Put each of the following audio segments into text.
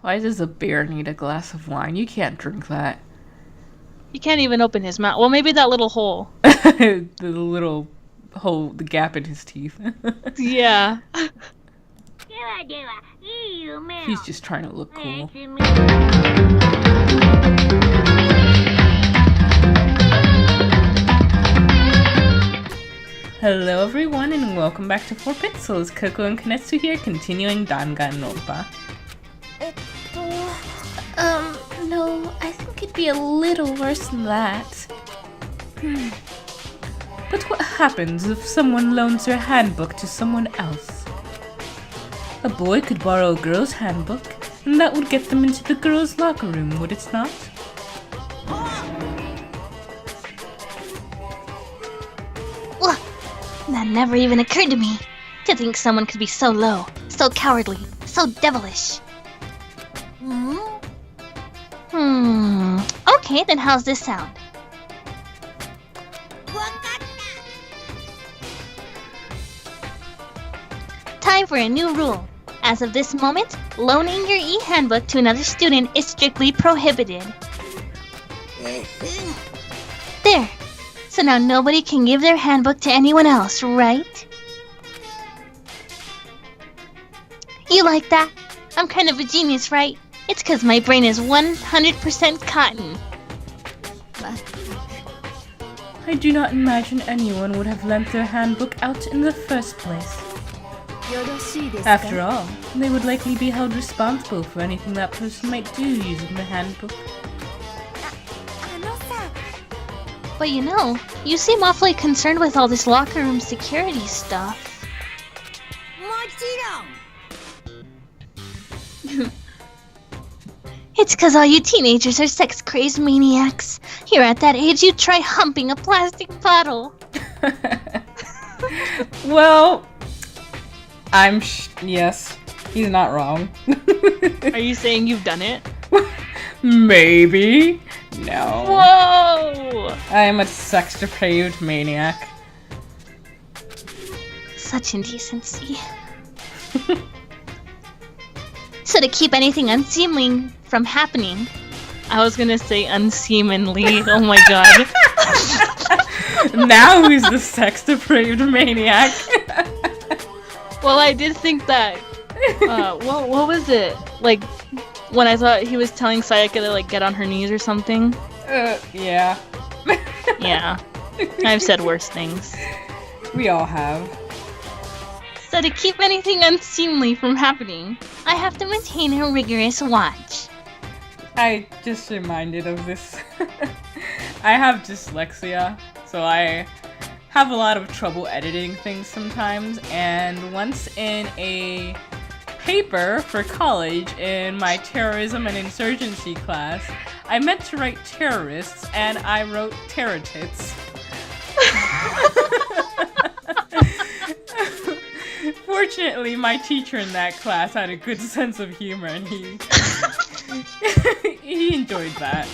Why does a bear need a glass of wine? You can't drink that. He can't even open his mouth. Well, maybe that little hole. The little hole, the gap in his teeth. Yeah. He's just trying to look cool. Hello everyone and welcome back to 4pixels. Coco and Kanetsu here, continuing Danganronpa. No, I think it'd be a little worse than that. But what happens if someone loans their handbook to someone else? A boy could borrow a girl's handbook, and that would get them into the girl's locker room, would it not? That never even occurred to me. To think someone could be so low, so cowardly, so devilish. Okay, then how's this sound? Time for a new rule. As of this moment, loaning your e-handbook to another student is strictly prohibited. There. So now nobody can give their handbook to anyone else, right? You like that? I'm kind of a genius, right? It's 'cause my brain is 100% cotton. I do not imagine anyone would have lent their handbook out in the first place. After all, they would likely be held responsible for anything that person might do using the handbook. But you know, you seem awfully concerned with all this locker room security stuff. It's 'cause all you teenagers are sex-crazed maniacs. You're at that age you'd try humping a plastic bottle. Well, yes, he's not wrong. Are you saying you've done it? Maybe. No. Whoa! I am a sex-depraved maniac. Such indecency. So to keep anything unseemly from happening... I was gonna say unseemly. Oh my god. Now who's the sex-depraved maniac? Well, I did think that... what was it? Like, when I thought he was telling Sayaka to, like, get on her knees or something? Yeah. Yeah. I've said worse things. We all have. So to keep anything unseemly from happening, I have to maintain a rigorous watch. I just reminded of this. I have dyslexia, so I have a lot of trouble editing things sometimes, and once in a paper for college in my terrorism and insurgency class, I meant to write terrorists and I wrote terror-tits. Fortunately, my teacher in that class had a good sense of humor and he enjoyed that.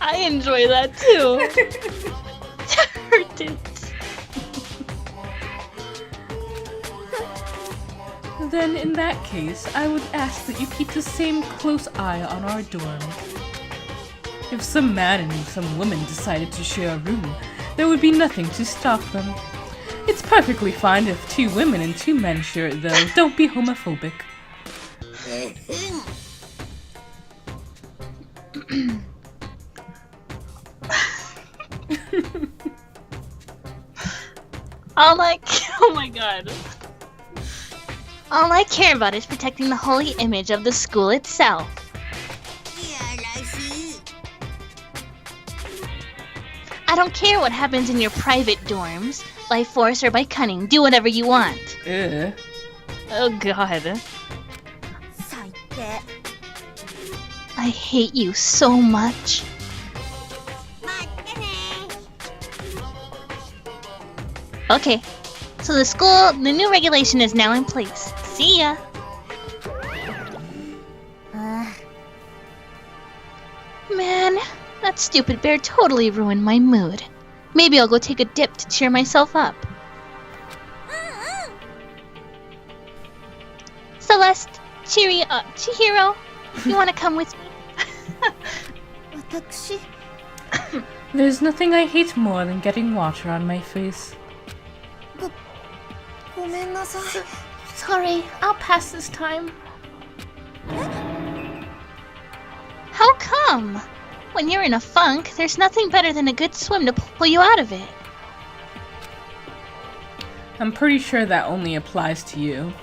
I enjoy that too. Terror-tits. Then in that case, I would ask that you keep the same close eye on our dorm. If some man and some woman decided to share a room, there would be nothing to stop them. It's perfectly fine if 2 women and 2 men share it though. Don't be homophobic. Oh my god. All I care about is protecting the holy image of the school itself. I don't care what happens in your private dorms. By force or by cunning, do whatever you want. Ugh. Oh god. I hate you so much. Okay, so the new regulation is now in place. See ya! Man, that stupid bear totally ruined my mood. Maybe I'll go take a dip to cheer myself up. Celeste, cheery Chihiro, you wanna come with me? 私 There's nothing I hate more than getting water on my face. ごめんなさい Sorry, I'll pass this time. How come? When you're in a funk, there's nothing better than a good swim to pull you out of it. I'm pretty sure that only applies to you.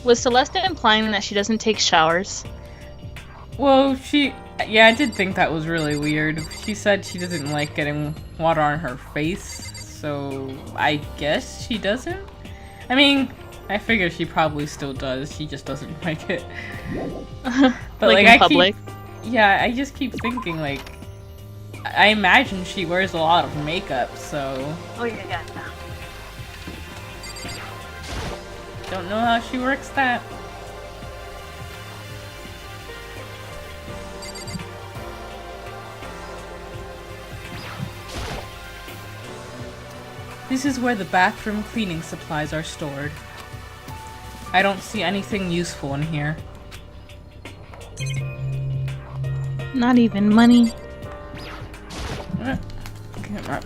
Was Celeste implying that she doesn't take showers? Well, yeah, I did think that was really weird. She said she doesn't like getting water on her face, so I guess she doesn't? I mean, I figure she probably still does, she just doesn't like it. But like in public? Yeah, I just keep thinking, like, I imagine she wears a lot of makeup, so... Oh yeah. Don't know how she works that. This is where the bathroom cleaning supplies are stored. I don't see anything useful in here. Not even money. Camera.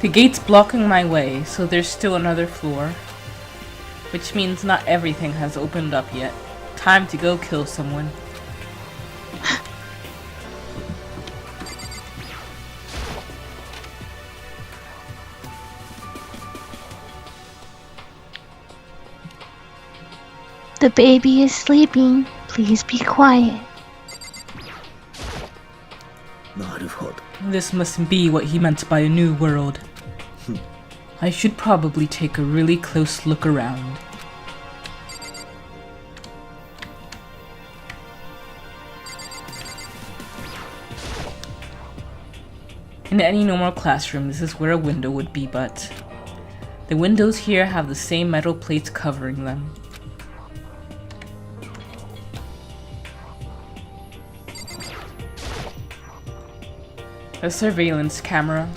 The gate's blocking my way, so there's still another floor. Which means not everything has opened up yet. Time to go kill someone. The baby is sleeping. Please be quiet. なるほど This must be what he meant by a new world. I should probably take a really close look around. In any normal classroom, this is where a window would be, but the windows here have the same metal plates covering them. A surveillance camera.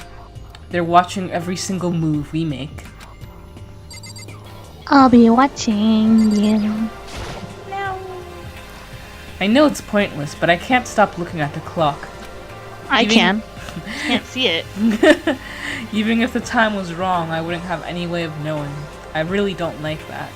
They're watching every single move we make. I'll be watching you. I know it's pointless, but I can't stop looking at the clock. I Even- can. Can't see it. Even if the time was wrong, I wouldn't have any way of knowing. I really don't like that.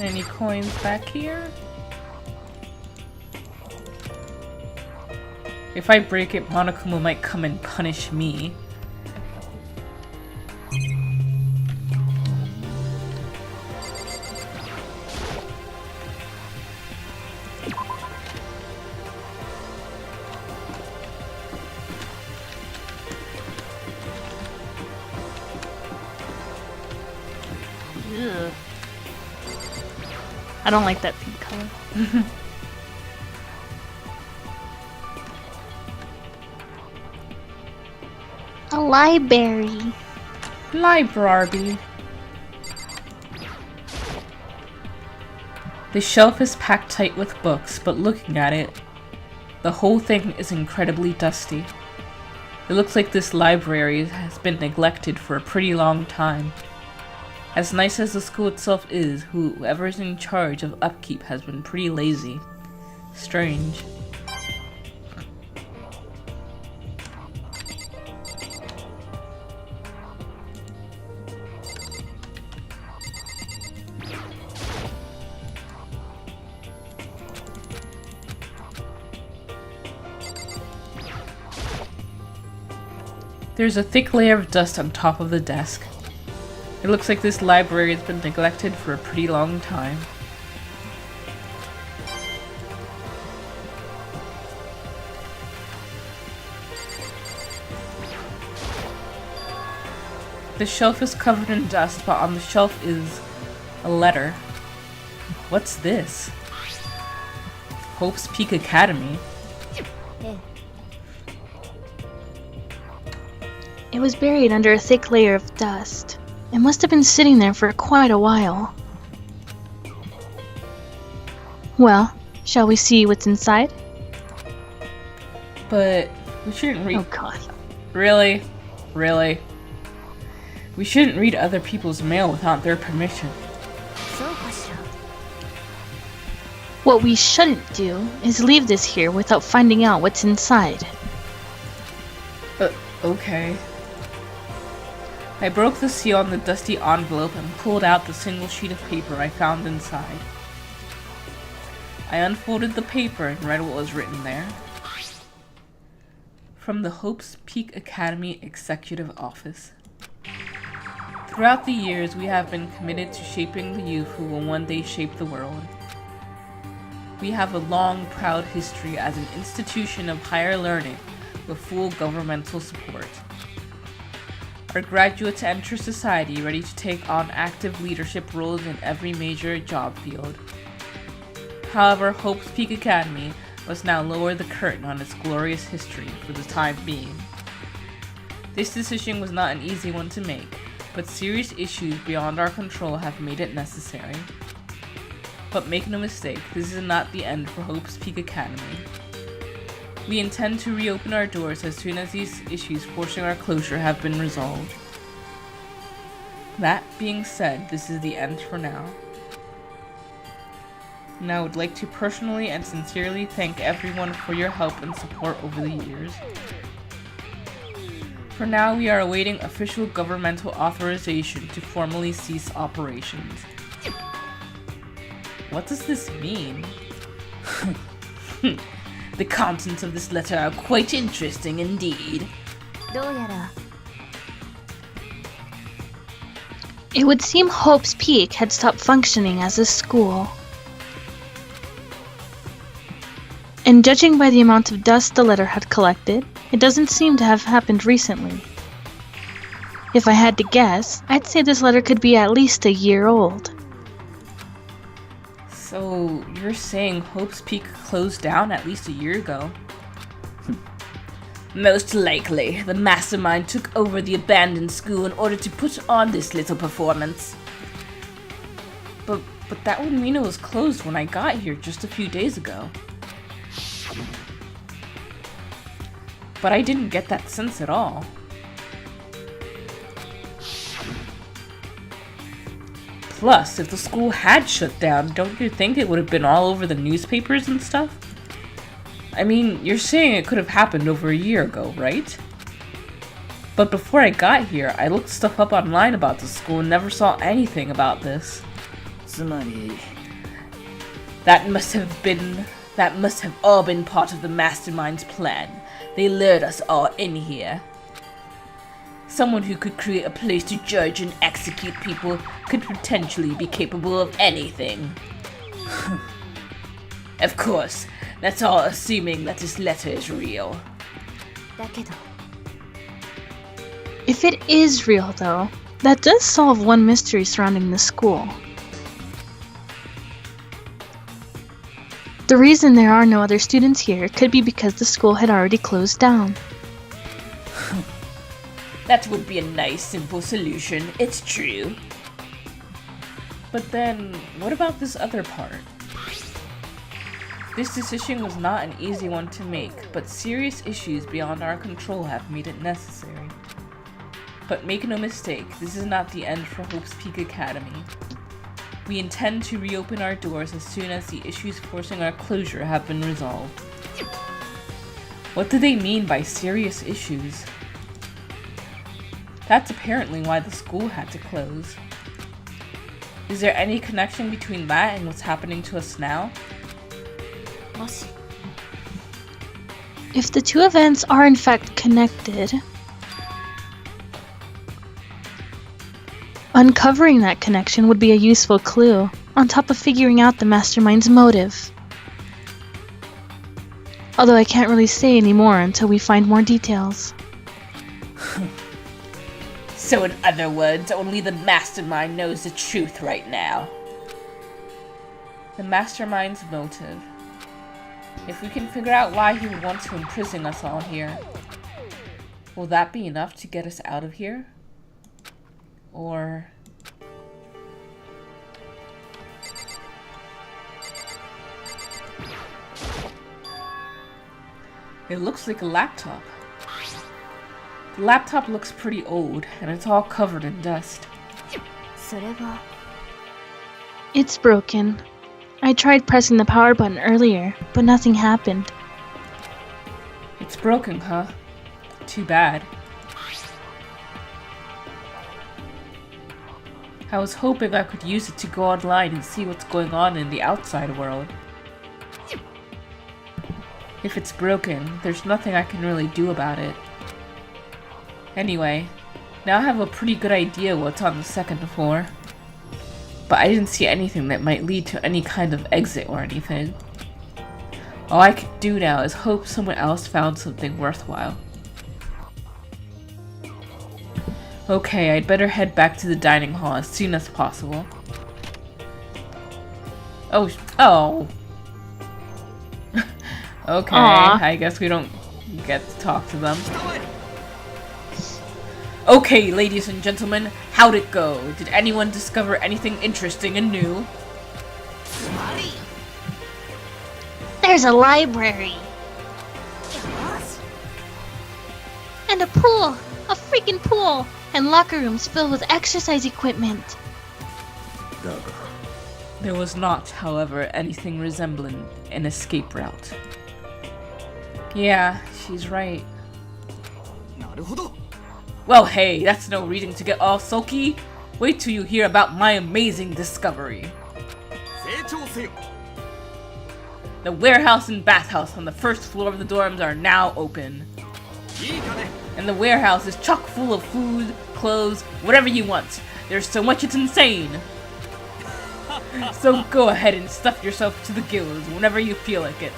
Any coins back here? If I break it, Monokuma might come and punish me. Ugh. I don't like that pink color. A library. Library. The shelf is packed tight with books, but looking at it, the whole thing is incredibly dusty. It looks like this library has been neglected for a pretty long time. As nice as the school itself is, whoever's in charge of upkeep has been pretty lazy. Strange. There's a thick layer of dust on top of the desk. It looks like this library has been neglected for a pretty long time. The shelf is covered in dust, but on the shelf is a letter. What's this? Hope's Peak Academy. It was buried under a thick layer of dust. It must have been sitting there for quite a while. Well, shall we see what's inside? But we shouldn't read. Oh god. Really? Really? We shouldn't read other people's mail without their permission. What we shouldn't do is leave this here without finding out what's inside. Okay. I broke the seal on the dusty envelope and pulled out the single sheet of paper I found inside. I unfolded the paper and read what was written there. From the Hope's Peak Academy Executive Office. Throughout the years, we have been committed to shaping the youth who will one day shape the world. We have a long, proud history as an institution of higher learning with full governmental support. Our graduates enter society ready to take on active leadership roles in every major job field. However, Hope's Peak Academy must now lower the curtain on its glorious history for the time being. This decision was not an easy one to make, but serious issues beyond our control have made it necessary. But make no mistake, this is not the end for Hope's Peak Academy. We intend to reopen our doors as soon as these issues forcing our closure have been resolved. That being said, this is the end for now. And I would like to personally and sincerely thank everyone for your help and support over the years. For now, we are awaiting official governmental authorization to formally cease operations. What does this mean? The contents of this letter are quite interesting indeed. It would seem Hope's Peak had stopped functioning as a school. And judging by the amount of dust the letter had collected, it doesn't seem to have happened recently. If I had to guess, I'd say this letter could be at least a year old. So, you're saying Hope's Peak closed down at least a year ago? Most likely, the mastermind took over the abandoned school in order to put on this little performance. But that would mean it was closed when I got here just a few days ago. But I didn't get that sense at all. Plus, if the school had shut down, don't you think it would have been all over the newspapers and stuff? I mean, you're saying it could have happened over a year ago, right? But before I got here, I looked stuff up online about the school and never saw anything about this. That must have all been part of the mastermind's plan. They lured us all in here. Someone who could create a place to judge and execute people could potentially be capable of anything. Of course, that's all assuming that this letter is real. If it is real, though, that does solve one mystery surrounding the school. The reason there are no other students here could be because the school had already closed down. That would be a nice, simple solution, it's true. But then, what about this other part? This decision was not an easy one to make, but serious issues beyond our control have made it necessary. But make no mistake, this is not the end for Hope's Peak Academy. We intend to reopen our doors as soon as the issues forcing our closure have been resolved. What do they mean by serious issues? That's apparently why the school had to close. Is there any connection between that and what's happening to us now? If the two events are in fact connected, uncovering that connection would be a useful clue, on top of figuring out the mastermind's motive. Although I can't really say any more until we find more details. So in other words, only the mastermind knows the truth right now. The mastermind's motive. If we can figure out why he would want to imprison us all here, will that be enough to get us out of here? Or... it looks like a laptop. The laptop looks pretty old, and it's all covered in dust. It's broken. I tried pressing the power button earlier, but nothing happened. It's broken, huh? Too bad. I was hoping I could use it to go online and see what's going on in the outside world. If it's broken, there's nothing I can really do about it. Anyway, now I have a pretty good idea what's on the second floor. But I didn't see anything that might lead to any kind of exit or anything. All I can do now is hope someone else found something worthwhile. Okay, I'd better head back to the dining hall as soon as possible. Oh. Okay, Aww. I guess we don't get to talk to them. Okay, ladies and gentlemen, how'd it go? Did anyone discover anything interesting and new? There's a library. And a pool. A freaking pool. And locker rooms filled with exercise equipment. だが There was not, however, anything resembling an escape route. Yeah, she's right. なるほど Well, hey, that's no reason to get all sulky. Wait till you hear about my amazing discovery. 成長せよ The warehouse and bathhouse on the first floor of the dorms are now open. いいかね And the warehouse is chock full of food, clothes, whatever you want. There's so much it's insane. So go ahead and stuff yourself to the gills whenever you feel like it.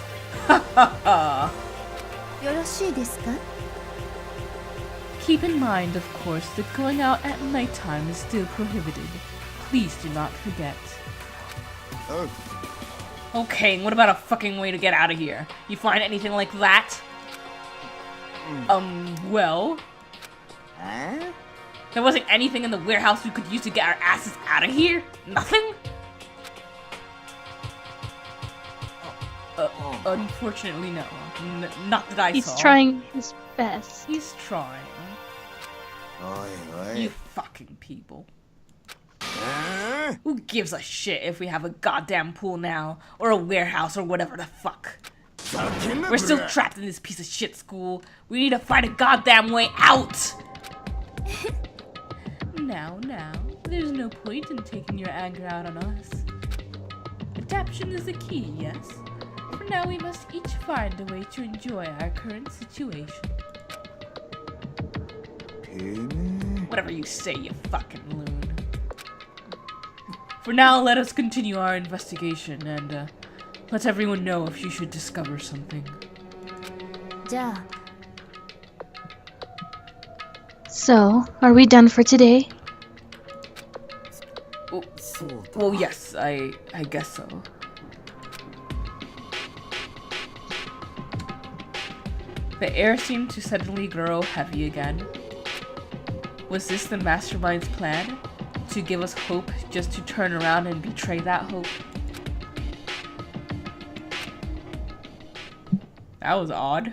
Ha ha ha. よろしいですか Keep in mind, of course, that going out at nighttime is still prohibited. Please do not forget. Okay, and what about a fucking way to get out of here? You find anything like that? Well... There wasn't anything in the warehouse we could use to get our asses out of here? Nothing? Unfortunately, no. Not that I He's saw. trying his best. He's trying. おいお You い fucking people. Who gives a shit if we have a goddamn pool now? Or a warehouse or whatever the fuck? ざけんな We're still trapped in this piece of shit school. We need to find a goddamn way out! Now, there's no point in taking your anger out on us. Adaptation is the key, yes? For now, we must each find a way to enjoy our current situation. てめ Whatever you say, you fucking loon. For now, let us continue our investigation and, let everyone know if you should discover something. じゃあ So, are we done for today? Oh, そうだ well, yes, I guess so. The air seemed to suddenly grow heavy again. Was this the mastermind's plan? To give us hope just to turn around and betray that hope? That was odd.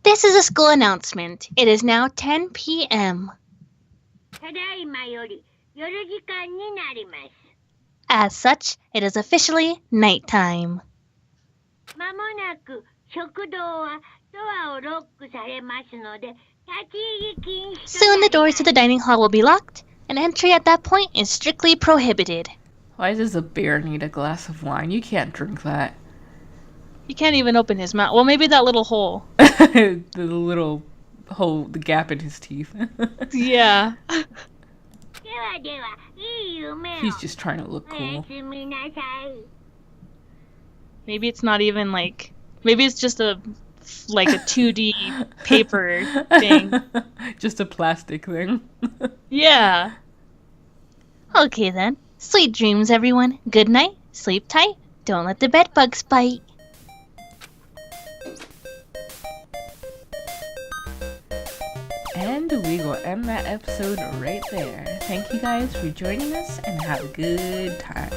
This is a school announcement. It is now 10 p.m. ただいまより夜時間になります。 As such, it is officially nighttime. まもなく食堂はドアをロックされますので、立ち入り禁止と Soon な the りま doors す to the dining hall will be locked, and entry at that point is strictly prohibited. Why does a bear need a glass of wine? You can't drink that. He can't even open his mouth. Well, maybe that little hole. The little hole, the gap in his teeth. Yeah. ではでは、いい夢を。 He's just trying to look おや cool. すみなさい。 Maybe it's not even like. Maybe it's just a 2D paper thing. Just a plastic thing. Yeah. Okay then. Sweet dreams, everyone. Good night. Sleep tight. Don't let the bed bugs bite. And we will end that episode right there. Thank you guys for joining us and have a good time.